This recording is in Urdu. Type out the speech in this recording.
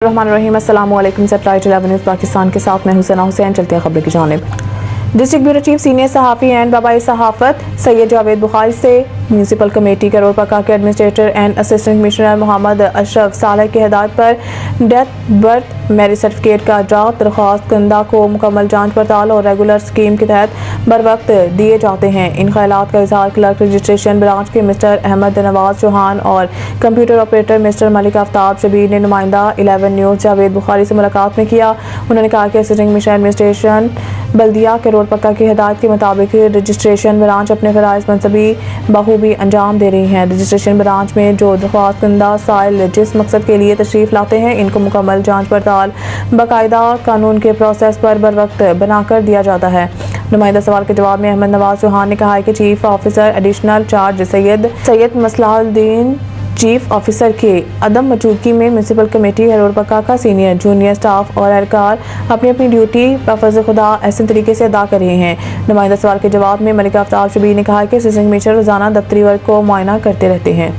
الرحمن الرحیم السلام علیکم سیٹلائٹ 11 نیوز پاکستان کے ساتھ میں ہوں ثنا حسین۔ چلتے ہیں خبر کی جانب۔ ڈسٹرکٹ بیورو چیف سینئر صحافی اینڈ بابائے صحافت سید جاوید بخاری سے میونسپل کمیٹی کرول پکا کے ایڈمنسٹریٹر اینڈ اسسٹنٹ کمشنر محمد اشرف صالح کی ہدایت پر ڈیتھ برتھ میرج سرٹیفکیٹ کا ڈرافٹ درخواست کنندہ کو مکمل جانچ پڑتال اور ریگولر اسکیم کے تحت بر وقت دیے جاتے ہیں۔ ان خیالات کا اظہار کلرک رجسٹریشن برانچ کے مسٹر احمد نواز چوہان اور کمپیوٹر آپریٹر مسٹر ملک آفتاب شبیر نے نمائندہ 11 نیوز جاوید بخاری سے ملاقات میں کیا۔ انہوں نے کہا کہ اسسٹنٹ کمشنر ایڈمنسٹریشن بلدیہ کرول پکا کی ہدایت کے مطابق رجسٹریشن برانچ اپنے فرائض منصبی بخوبی انجام دے رہی ہیں۔ رجسٹریشن برانچ میں جو درخواست کنندہ سائل جس مقصد کے لیے تشریف لاتے ہیں ان کو مکمل جانچ پڑتال باقاعدہ قانون کے پروسیس پر بر وقت بنا کر دیا جاتا ہے۔ نمائندہ سوال کے جواب میں احمد نواز چوہان نے کہا کہ چیف آفیسر ایڈیشنل چارج سید مصلح الدین چیف آفیسر کے عدم موجودگی میں میونسپل کمیٹی کرول پکا کا سینئر جونیئر سٹاف اور اہلکار اپنی اپنی ڈیوٹی بفرض خدا احسن طریقے سے ادا کر رہے ہیں۔ نمائندہ سوال کے جواب میں ملک آفتاب شبیر نے کہا کہ اسسٹنٹ کمشنر روزانہ دفتری ورک کو معائنہ کرتے رہتے ہیں۔